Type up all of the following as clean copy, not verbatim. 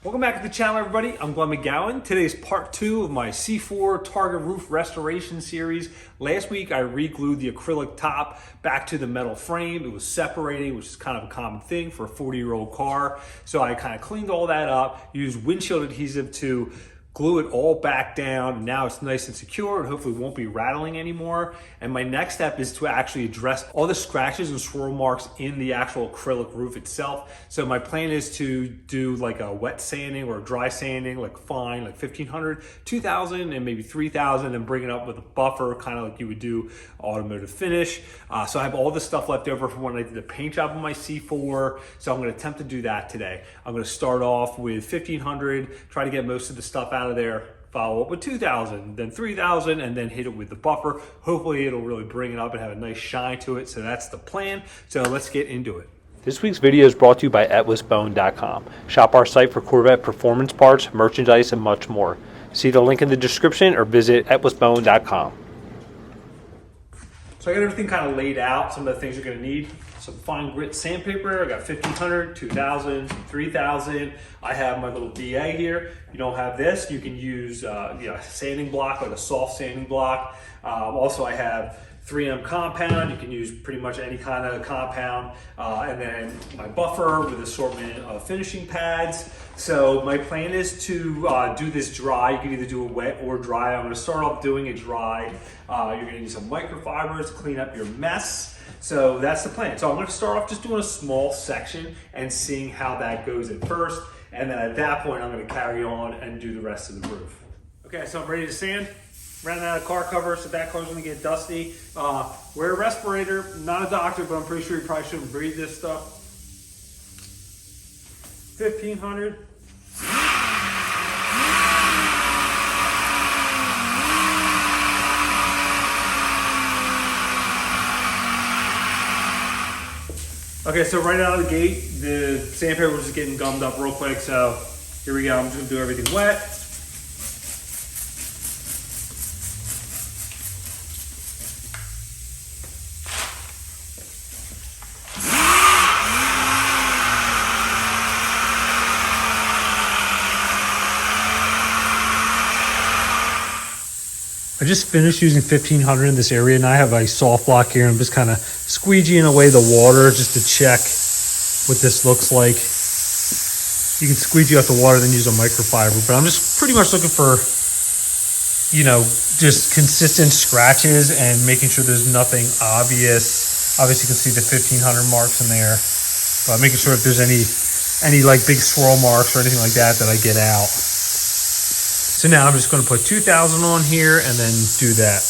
Welcome back to the channel, everybody. I'm Glenn McGowan. Today's part 2 of my C4 Targa roof restoration series. Last week, I re-glued the acrylic top back to the metal frame. It was separating, which is kind of a common thing for a 40-year-old car. So I kind of cleaned all that up, used windshield adhesive to glue it all back down. Now it's nice and secure and hopefully won't be rattling anymore. And my next step is to actually address all the scratches and swirl marks in the actual acrylic roof itself. So my plan is to do like a wet sanding or a dry sanding, like fine, like 1500, 2000, and maybe 3000, and bring it up with a buffer, kind of like you would do automotive finish. So I have all this stuff left over from when I did the paint job on my C4. So I'm gonna attempt to do that today. I'm gonna start off with 1500, try to get most of the stuff out of there, follow up with 2000, then 3000, and then hit it with the buffer. Hopefully it'll really bring it up and have a nice shine to it. So that's the plan. So let's get into it. This week's video is brought to you by LCOBMW. Shop our site for Corvette performance parts, merchandise, and much more. See the link in the description or visit LCOBMW. So I got everything kind of laid out, some of the things you're gonna need. Some fine grit sandpaper. I got 1500, 2000, 3000. I have my little D.I.Y here. If you don't have this, you can use a sanding block, like a soft sanding block. Also, I have 3M compound. You can use pretty much any kind of compound. And then my buffer with assortment of finishing pads. So my plan is to do this dry. You can either do it wet or dry. I'm gonna start off doing it dry. You're gonna need some microfibers to clean up your mess. So that's the plan. So I'm gonna start off just doing a small section and seeing how that goes at first. And then at that point, I'm gonna carry on and do the rest of the roof. Okay, so I'm ready to sand. Ran out of car cover, so that car's gonna get dusty. Wear a respirator. Not a doctor, but I'm pretty sure you probably shouldn't breathe this stuff. 1500. Okay, so right out of the gate, the sandpaper was just getting gummed up real quick, so here we go. I'm just gonna do everything wet. I just finished using 1500 in this area, and I have a soft block here. I'm just kind of squeegeeing away the water just to check what this looks like. You can squeegee out the water, then use a microfiber, but I'm just pretty much looking for, just consistent scratches and making sure there's nothing obvious. Obviously, you can see the 1500 marks in there, but making sure if there's any like big swirl marks or anything like that I get out. So now I'm just going to put 2000 on here and then do that.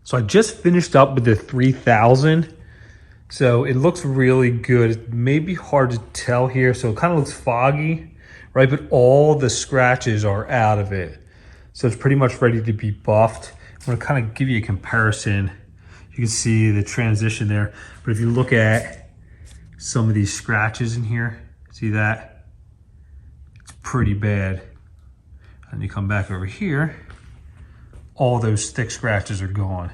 So I just finished up with the 3000. So it looks really good. It may be hard to tell here, so it kind of looks foggy, right? But all the scratches are out of it. So it's pretty much ready to be buffed. I'm going to kind of give you a comparison. You can see the transition there. But if you look at some of these scratches in here, see that? It's pretty bad. And you come back over here, all those thick scratches are gone.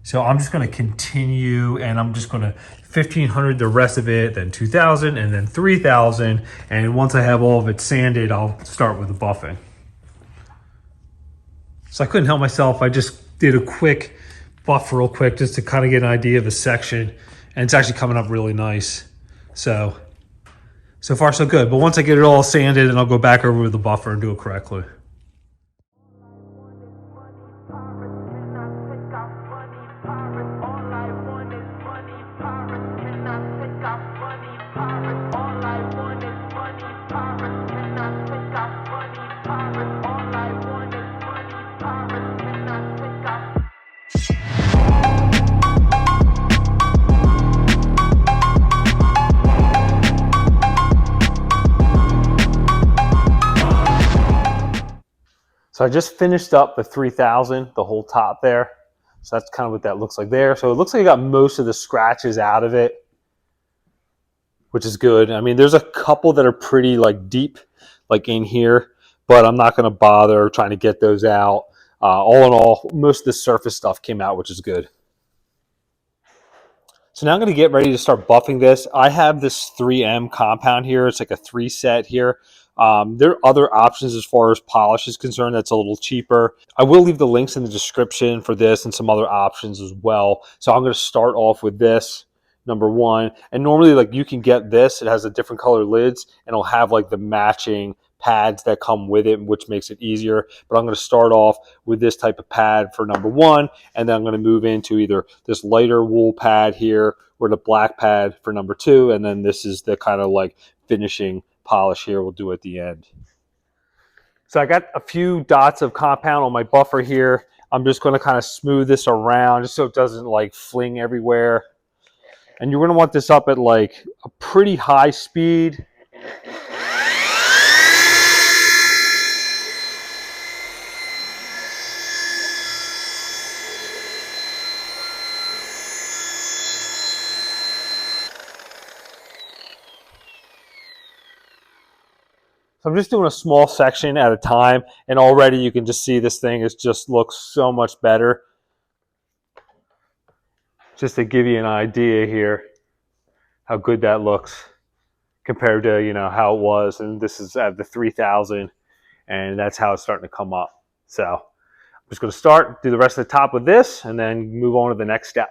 So I'm just gonna continue, and I'm just gonna 1500 the rest of it, then 2000, and then 3000. And once I have all of it sanded, I'll start with the buffing. So I couldn't help myself. I just did a quick buff real quick just to kind of get an idea of the section, and it's actually coming up really nice. So far so good, but once I get it all sanded, and I'll go back over with the buffer and do it correctly. So I just finished up the 3000, the whole top there. So that's kind of what that looks like there. So it looks like I got most of the scratches out of it, which is good. I mean, there's a couple that are pretty like deep, like in here, but I'm not going to bother trying to get those out. All in all, most of the surface stuff came out, which is good. So now I'm going to get ready to start buffing this. I have this 3M compound here. It's like a 3-set here. There are other options as far as polish is concerned that's a little cheaper. I will leave the links in the description for this and some other options as well. So I'm going to start off with this, number one. And normally, like, you can get this. It has a different color lids, and it'll have like the matching pads that come with it, which makes it easier. But I'm going to start off with this type of pad for number one, and then I'm going to move into either this lighter wool pad here or the black pad for number two, and then this is the kind of like finishing polish here we'll do at the end. So I got a few dots of compound on my buffer here. I'm just going to kind of smooth this around just so it doesn't like fling everywhere. And you're going to want this up at like a pretty high speed. So I'm just doing a small section at a time, and already you can just see this thing just looks so much better. Just to give you an idea here how good that looks compared to, you know, how it was. And this is at the 3000, and that's how it's starting to come up. So I'm just going to do the rest of the top with this, and then move on to the next step.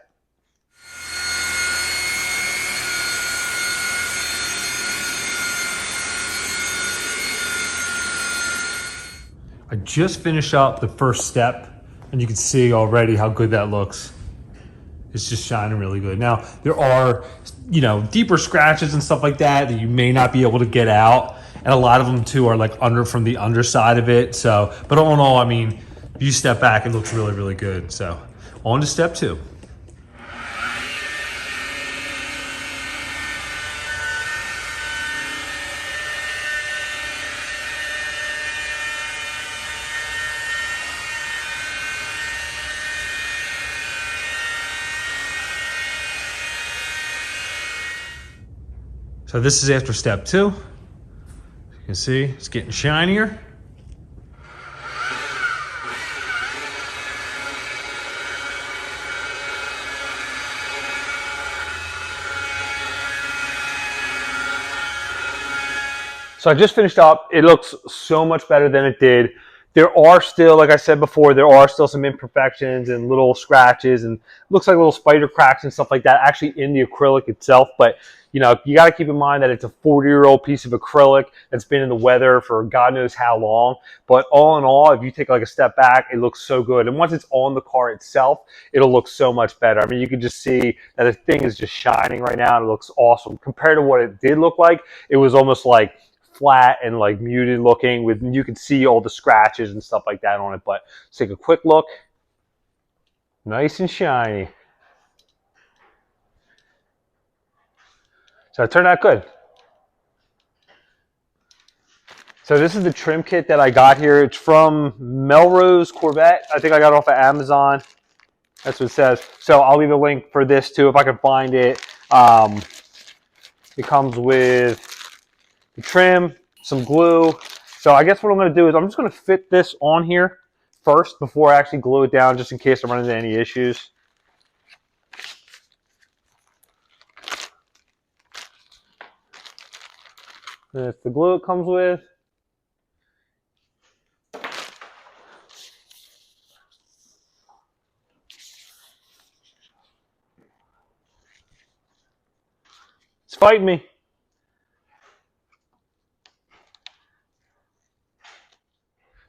I just finished up the first step, and you can see already how good that looks. It's just shining really good. Now, there are, you know, deeper scratches and stuff like that you may not be able to get out. And a lot of them too are like from the underside of it. So, but all in all, I mean, if you step back, it looks really, really good. So on to step two. So this is after step two. As you can see, it's getting shinier. So I just finished up. It looks so much better than it did. There are still, like I said before, there are still some imperfections and little scratches, and looks like little spider cracks and stuff like that actually in the acrylic itself. But, you know, you got to keep in mind that it's a 40-year-old piece of acrylic that's been in the weather for God knows how long. But all in all, if you take like a step back, it looks so good. And once it's on the car itself, it'll look so much better. I mean, you can just see that the thing is just shining right now, and it looks awesome. Compared to what it did look like, it was almost like flat and like muted looking, with, you can see all the scratches and stuff like that on it. But let's take a quick look. Nice and shiny. So it turned out good. So this is the trim kit that I got here. It's from Melrose Corvette. I think I got it off of Amazon. That's what it says. So I'll leave a link for this too if I can find it. It comes with the trim, some glue. So I guess what I'm going to do is I'm just going to fit this on here first before I actually glue it down, just in case I run into any issues. That's the glue it comes with. It's fighting me.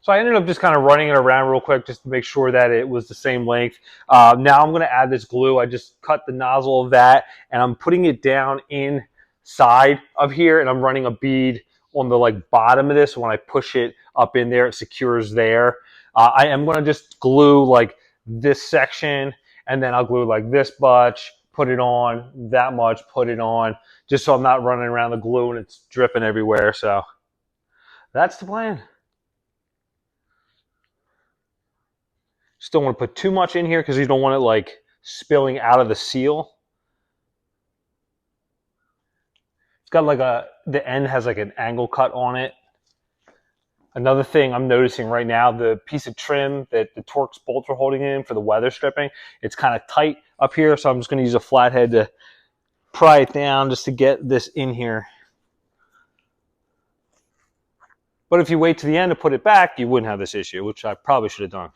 So I ended up just kind of running it around real quick just to make sure that it was the same length. Now I'm going to add this glue. I just cut the nozzle of that, and I'm putting it down inside of here, and I'm running a bead on the like bottom of this. When I push it up in there, it secures there. I am going to just glue like this section, and then I'll glue like this much, put it on, that much, put it on, just so I'm not running around the glue and it's dripping everywhere. So that's the plan. Just don't want to put too much in here because you don't want it like spilling out of the seal. It's got like the end has like an angle cut on it. Another thing I'm noticing right now, the piece of trim that the Torx bolts are holding in for the weather stripping, it's kind of tight up here, so I'm just going to use a flathead to pry it down just to get this in here. But if you wait to the end to put it back, you wouldn't have this issue, which I probably should have done.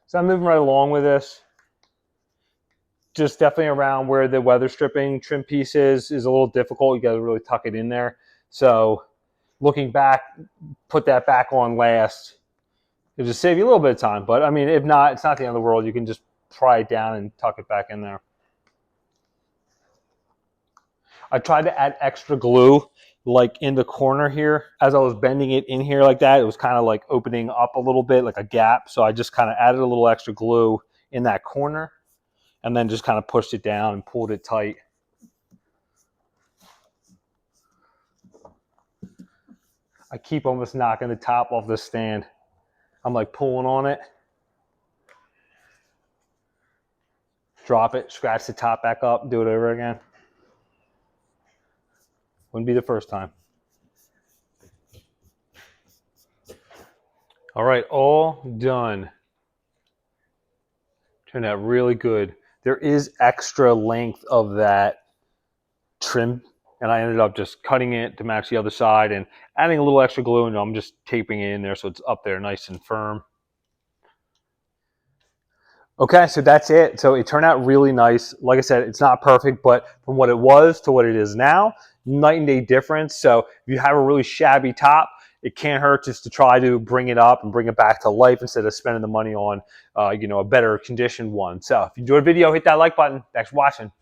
So I'm moving right along with this. Just definitely around where the weather stripping trim piece is a little difficult. You got to really tuck it in there. So looking back, put that back on last. It'll just save you a little bit of time. But I mean, if not, it's not the end of the world. You can just pry it down and tuck it back in there. I tried to add extra glue like in the corner here. As I was bending it in here like that, it was kind of like opening up a little bit, like a gap. So I just kind of added a little extra glue in that corner and then just kind of pushed it down and pulled it tight. I keep almost knocking the top off the stand. I'm like pulling on it. Drop it, scratch the top back up, do it over again. Wouldn't be the first time. All right, all done. Turned out really good. There is extra length of that trim, and I ended up just cutting it to match the other side and adding a little extra glue, and I'm just taping it in there so it's up there nice and firm. Okay, so that's it. So it turned out really nice. Like I said, it's not perfect, but from what it was to what it is now, night and day difference. So if you have a really shabby top, it can't hurt just to try to bring it up and bring it back to life instead of spending the money on, a better conditioned one. So if you enjoyed the video, hit that like button. Thanks for watching.